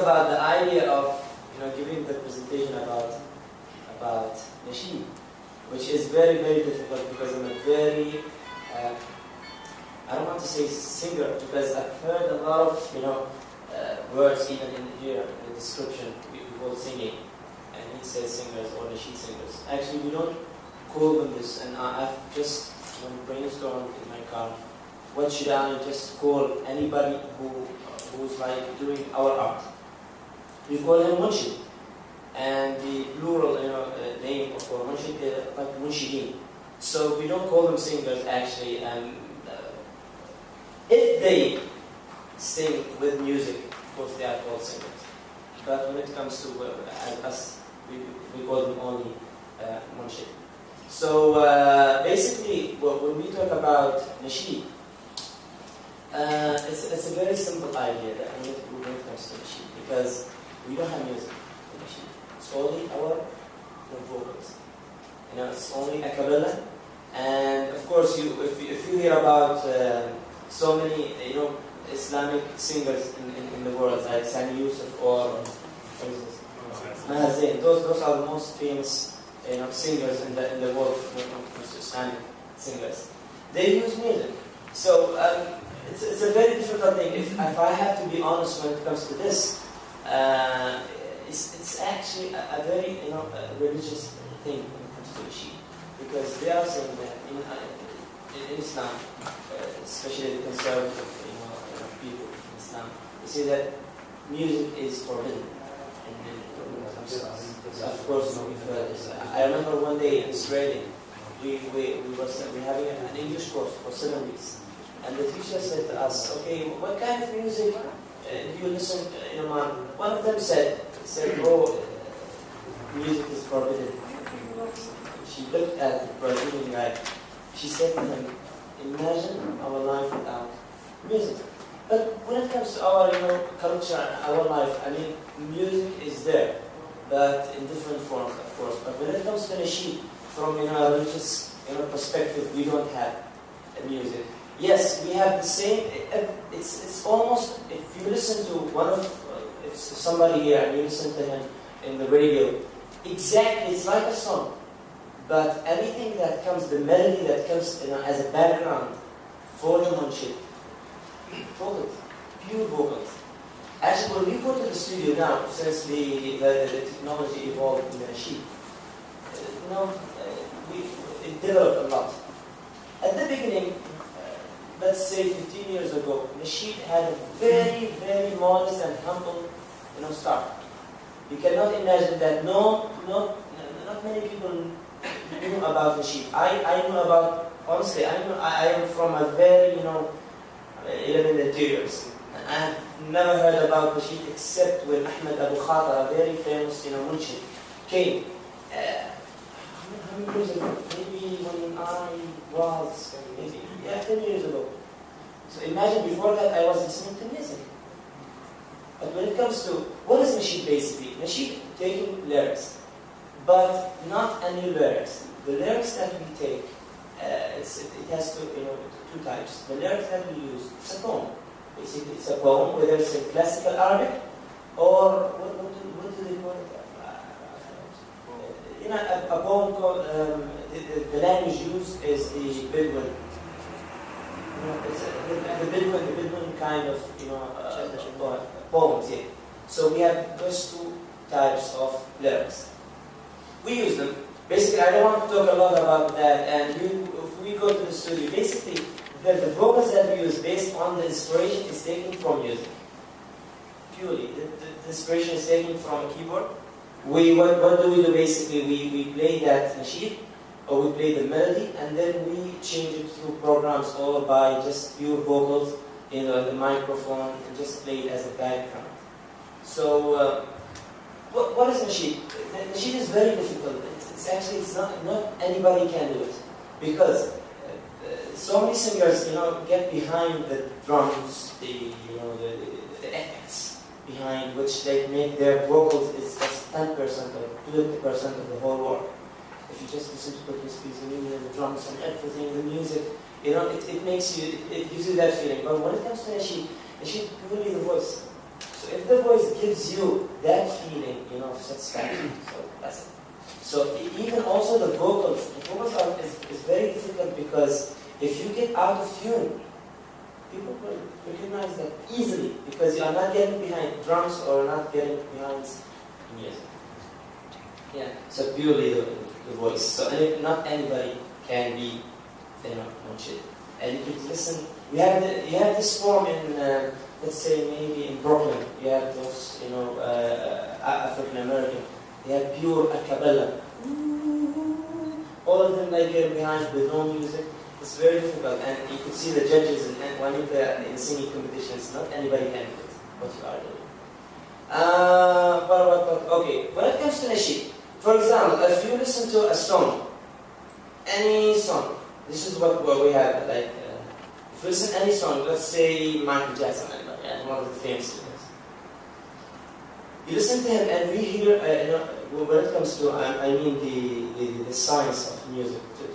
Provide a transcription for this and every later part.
about the idea of giving the presentation about Nasheed, which is very, very difficult because I'm a very I don't want to say singer because I've heard a lot of words even in here in the description we call singing, and he says singers or Nasheed singers. Actually, we don't call them this, and I've just brainstormed in my car. What should I just call anybody who's like doing our art? We call him Munshid, and the plural name of our Munshid is like Munshideen. So we don't call them singers actually. If they sing with music, of course they are called singers. But when it comes to us, we call them only Munshid. So basically, when we talk about Nasheed, it's a very simple idea that when it comes to Nasheed, because we don't have music in Nasheed. It's only our vocals. It's only a cappella. And of course, if you hear about so many Islamic singers in the world, like Sami Yusuf or Mahazin, those are the most famous singers in the world when it comes to Islamic singers. They use music. So it's a very difficult thing. If I have to be honest when it comes to this, it's actually a very religious thing when it comes to Nasheed, because they are saying that in Islam, especially the conservative people in Islam, they say that music is forbidden. So of course, we've heard this. I remember one day in Australia, we were having an English course for 7 weeks, and the teacher said to us, "Okay, what kind of music do you listen to in Oman?" One of them said, "Oh, music is forbidden." She looked at the Brazilian guy. She said to him, "Imagine our life without music." But when it comes to our culture, our life, I mean, music is there, but in different forms, of course. But when it comes to Nasheed, from a religious perspective, we don't have music. Yes, we have the same. It's almost, if you listen to if somebody here and you listen to him in the radio, exactly, it's like a song. But anything that comes, the melody that comes as a background for the Munshid, vocals, pure vocals. Actually, when we go to the studio now, since the technology evolved in the Nasheed, it developed a lot. At the beginning, let's say 15 years ago, Nasheed had a very, very modest and humble start. You cannot imagine that not many people knew about Nasheed. I knew about, honestly, I am from a very, 11 years. I have never heard about Nasheed except when Ahmed Abu Khatar, a very famous, Munshid, came. How many years ago? Maybe when I was, 10 years ago. So imagine before that I was listening to music. But when it comes to, what is Nasheed basically? Nasheed taking lyrics, but not any lyrics. The lyrics that we take, it has two types. The lyrics that we use, it's a poem. Basically, it's a poem, whether it's in classical Arabic or what do they call it? A poem called the language used is the Bedouin. It's the Bedouin kind of poems. Yeah. So we have those two types of lyrics. We use them. Basically, I don't want to talk a lot about that. And if we go to the studio, basically, the vocals that we use based on the inspiration is taken from music. Purely, the inspiration is taken from a keyboard. What do we do basically? We play that Nasheed, or we play the melody, and then we change it through programs or by just pure vocals, the microphone, and just play it as a background. So, what is Nasheed? Nasheed is very difficult. It's not anybody can do it, because so many singers, get behind the drums, the effects behind which they make their vocals is just 10% or 20% of the whole work. If you just listen to Britney Spears, the drums and everything, the music, it makes you, it gives you that feeling. But when it comes to Nasheed, purely the voice. So So if the voice gives you that feeling, you know, of satisfaction, so that's it. So even also the vocals is very difficult because if you get out of tune, people will recognize that easily because you are not getting behind drums or not getting behind music. Yeah, so purely the voice. So not anybody can be, you know, Nasheed. And you can listen. You have this form in, let's say maybe in Brooklyn. You have those, you know, African American. They have pure cappella. All of them like get behind with no music. It's very difficult, and you could see the judges and when you're in singing competitions, not anybody can do it, what you are doing. Okay, when it comes to Nasheed, for example, if you listen to a song, any song, this is what we have, like, if you listen to any song, let's say Michael Jackson, one of the famous singers. You listen to him and we hear, you know, when it comes to, I mean the science of music to the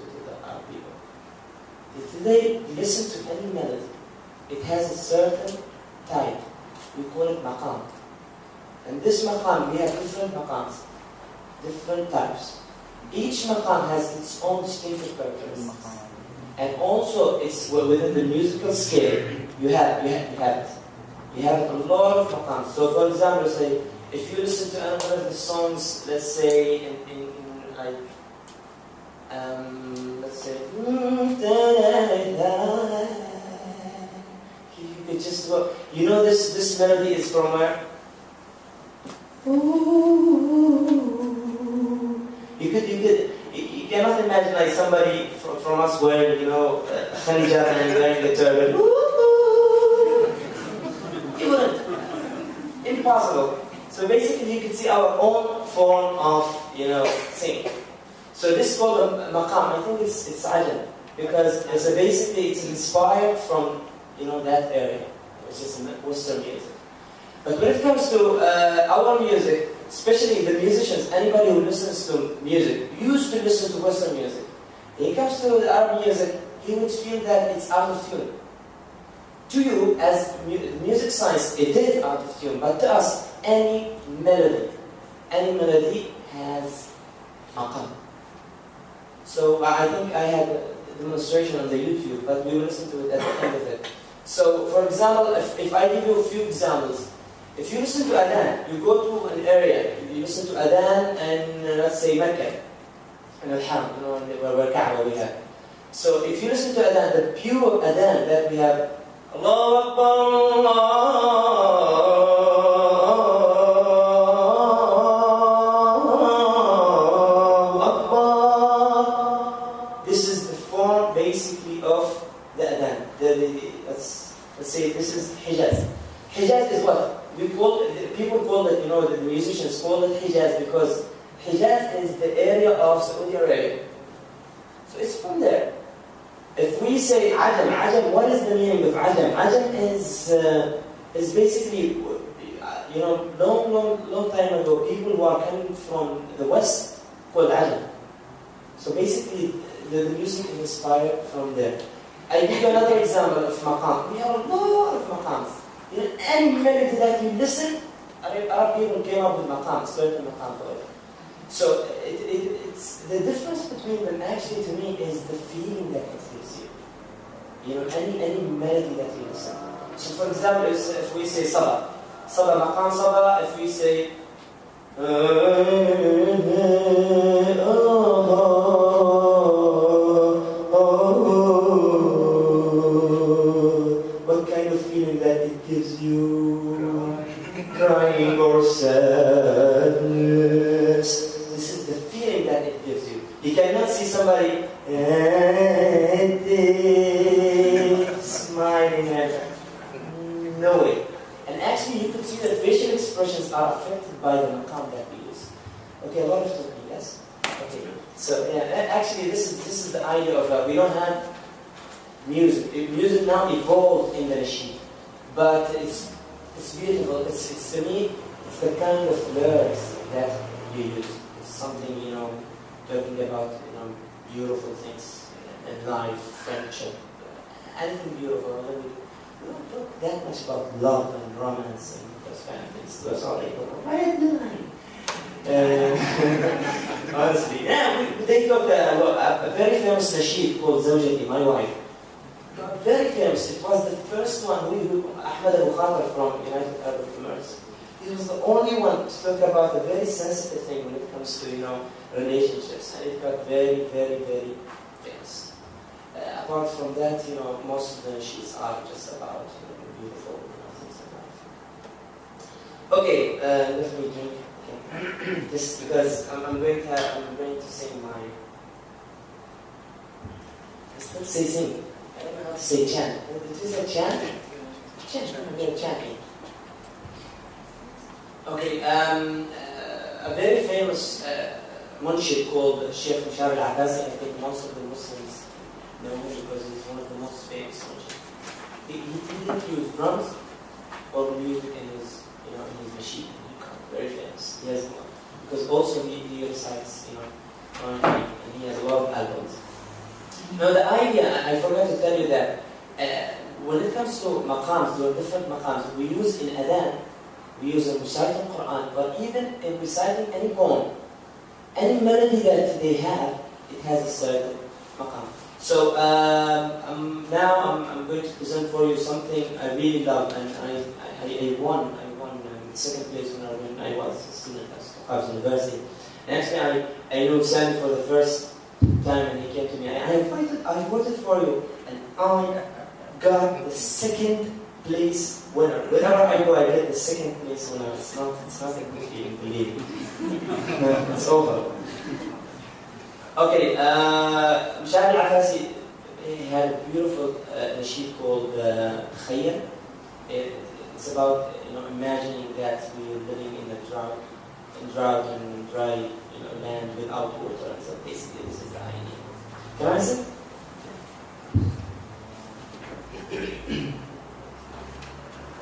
people. If they listen to any melody, it has a certain type. We call it maqam. And this maqam, we have different maqams, different types. Each maqam has its own distinctive characteristics. And also, it's within the musical scale, you have it. You have a lot of maqams. So for example, say, if you listen to one of the songs, let's say in like, let's say, you could just go, you know this melody is from where? You cannot imagine like somebody from us wearing, you know, khanjar and wearing the turban. You wouldn't. Impossible. So basically, you can see our own form of, you know, singing. So this is called a maqam. I think it's ajam because it's inspired from, you know, that area, which is Western music. But when it comes to our music, especially the musicians, anybody who listens to music, used to listen to Western music. When it comes to our music, he would feel that it's out of tune. To you, as music science, it is out of tune, but to us, any melody has maqam. So I think I had a demonstration on the YouTube, but we will listen to it at the end of it. So for example, if I give you a few examples, if you listen to adhan, you go to an area, you listen to adhan and let's say Mecca, and Al-Haram, you know, where Kaaba we have. So if you listen to adhan, the pure adhan that we have, Allahu Akbar, Allahu Akbar. This is the form basically of the adhan. Let's say this is Hijaz. Hijaz is what? People call it, you know, the musicians call it Hijaz because Hijaz is the area of Saudi Arabia. So it's from there. If we say Ajam, what is the meaning of Ajam? Ajam is basically, you know, long time ago, people who are coming from the West called Ajam. So basically, the music is inspired from there. I give you another example of maqam. We have a lot of maqams. You know, any melody that you listen, Arab people came up with maqam, certain maqam for it. So it's the difference between them actually to me is the feeling that it gives you. You know, any melody that you listen. So for example, if we say Sabah maqam Sabah, if we say what kind of feeling that it gives you? Crying or sadness. That it gives you. You cannot see somebody smiling and no way. And actually you could see that facial expressions are affected by the maqam that we use. Okay, a lot of talking, yes? Okay. So yeah, actually this is the idea of we don't have music. Music now evolved in the Nasheed. But it's beautiful. It's to me, it's the kind of lyrics that you use. Something, you know, talking about, you know, beautiful things in life, friendship, anything beautiful. We don't talk that much about love and romance and those kind of things. That's all they talk about. Red line. Honestly, yeah, they talked a very famous nasheed called Zawjati, my wife. Very famous. It was the first one. Ahmed Al Busafi from United Arab Emirates. He was the only one to talk about a very sensitive thing when it comes to relationships, and it got very, very, very famous. Apart from that, most of the nasheeds are just about beautiful things like that. Okay, let me drink. Okay. Just because I'm going to sing my. Let's say sing. I don't know how to say chant. Did you say chant? Chant. I'm going to chant. Okay, a very famous munshid called Sheikh Sami Al Busafi. I think most of the Muslims know him because he's one of the most famous munshid. He didn't use drums or music in his machine. Very famous. He has one because also he recites Quran, and he has a lot of albums. Now the idea, I forgot to tell you that when it comes to maqams, there are different maqams. We use in adhan, we use in reciting Quran, but even in reciting any poem, any melody that they have, it has a certain maqam. So now I'm going to present for you something I really love, and I won second place when I was a student at Harvard University. And actually I knew Sami for the first time, and he came to me. I voted for you, and I got the second place winner. Whenever I go, I get the second place winner. It's not a good feeling, believe me. It's over. Okay, Sami Al Busafi, he had a beautiful nasheed called Khayr. It's about imagining that we are living in a drought and dry land without water. So basically, this is the idea. Can I sing?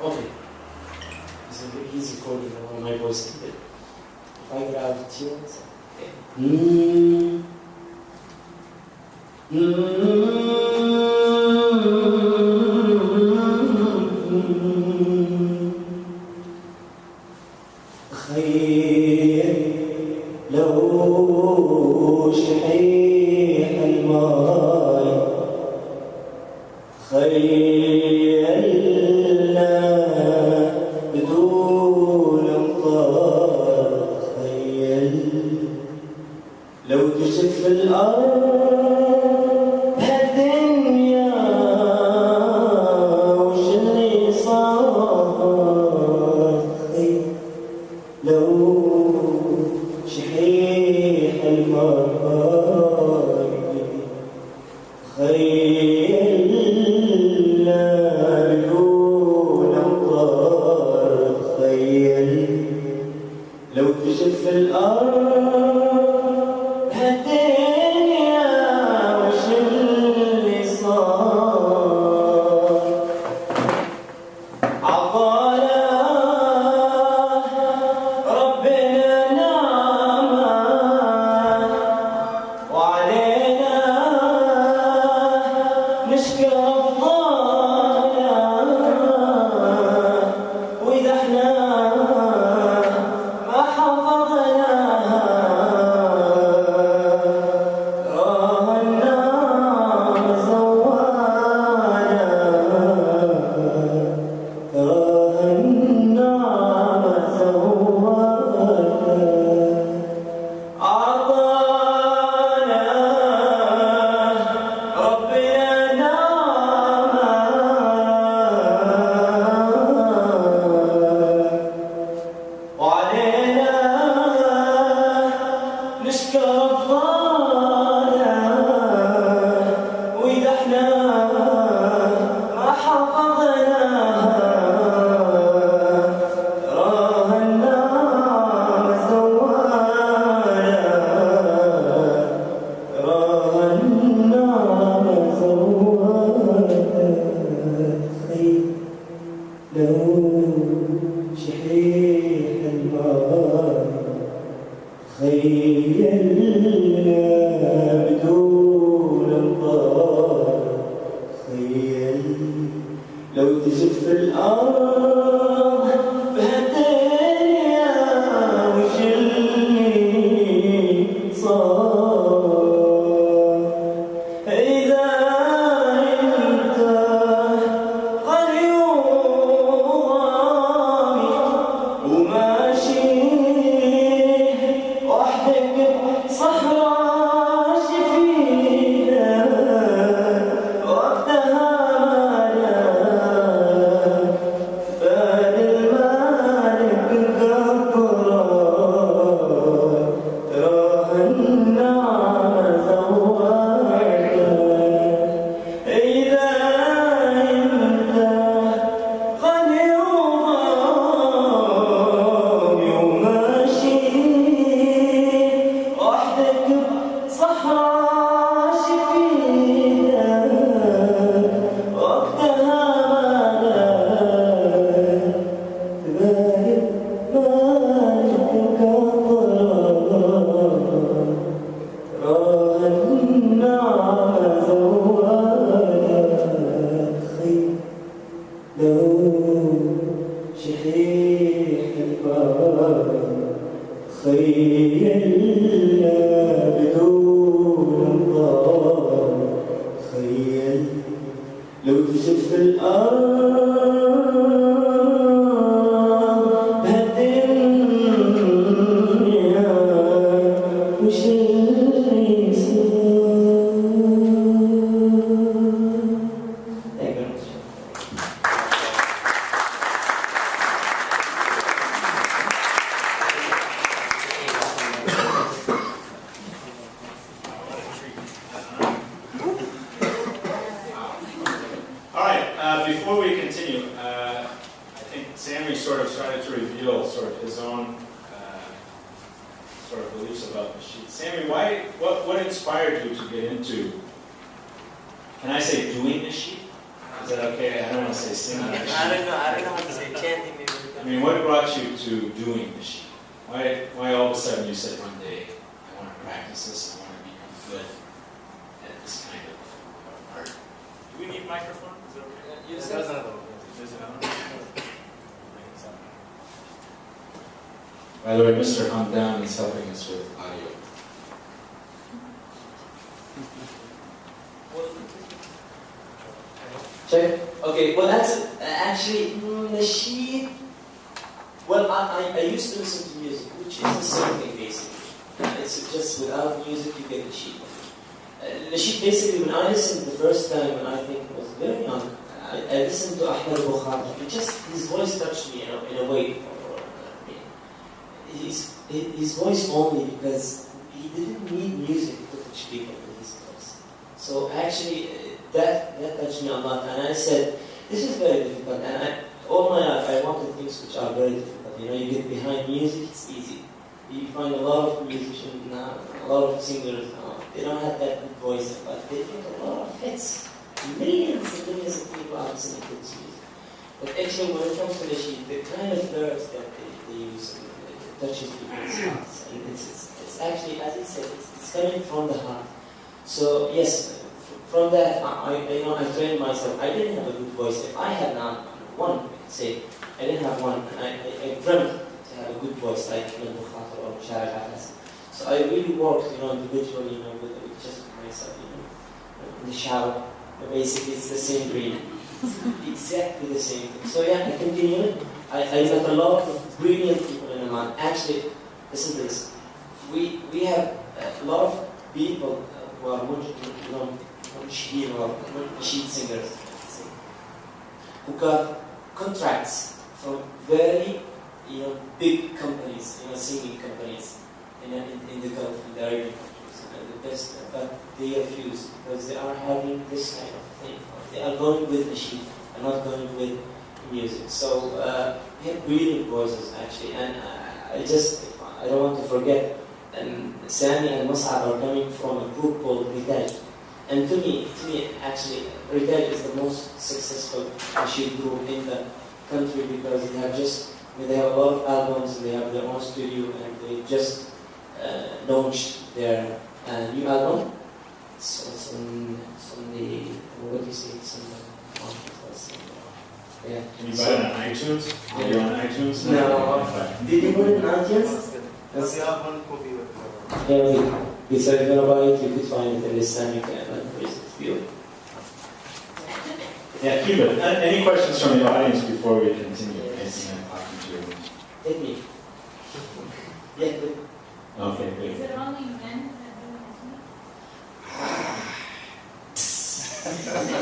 Okay. So he's recording on my voice. If I get out of tune, okay. لو شحيح الماي خيلنا بدون امطار خيل لو تشف الارض هالدنيا وش اللي صار خيل لو شحيح الماي خيلنا بدون امطار خيل لو تشف الارض هالدنيا وش اللي صار عطانا شحيح الماء خيل By the way, Mr. Hamdan is helping us with audio. Check. Okay, well that's actually Nasheed. Well, I used to listen to music, which is the same thing basically. It's just without music you get Nasheed. Nasheed basically, when I listened the first time, when I think I was very young, I listened to Ahmed Al Busafi. His voice touched me in a way. His voice only, because he didn't need music to touch people with his voice. So actually, that touched me a lot, and I said, this is very difficult, and all my life I wanted things which are very difficult. You know, you get behind music, it's easy. You find a lot of musicians now, a lot of singers now, they don't have that good voice, but they get a lot of hits. Millions and millions of people are listening to this music. But actually, when it comes to Nasheed, the kind of lyrics that they use, touches people's hearts, and it's actually, as it said, it's coming from the heart. So yes, from that, I trained myself. I didn't have a good voice. If I had not one, say, I didn't have one, and I dreamt to have a good voice like Ibn Bukhatar or Shara Abbas. So I really worked, individually, with just myself, in the shower. Basically, it's the same dream. Exactly the same thing. So yeah, I continued. I met a lot of brilliant people in Oman. Actually, listen to this. We have a lot of people who are Nasheed or Nasheed singers, who got contracts from very big companies, singing companies in the Gulf, in the Arabian countries, the best, but they refuse because they are having this kind of thing. They are going with Nasheed and not going with music. So we have brilliant voices actually, and I don't want to forget. And Sami and Mus'ab are coming from a group called Ritaj. And to me, actually, Ritaj is the most successful Nasheed group in the country because they have a lot of albums, and they have their own studio, and they just launched their new album. It's on the, what do you say, it's on the, yeah. Can you buy it on iTunes? Are you on iTunes? No. Did you put it on iTunes? We have one copy with It's gonna buy it, you could find it in Islamic language. It's beautiful. Yeah, keep it. Any questions from the audience before we continue? Yes. Hit me. Yeah, good. Okay, good. Is it only men that do Nasheed?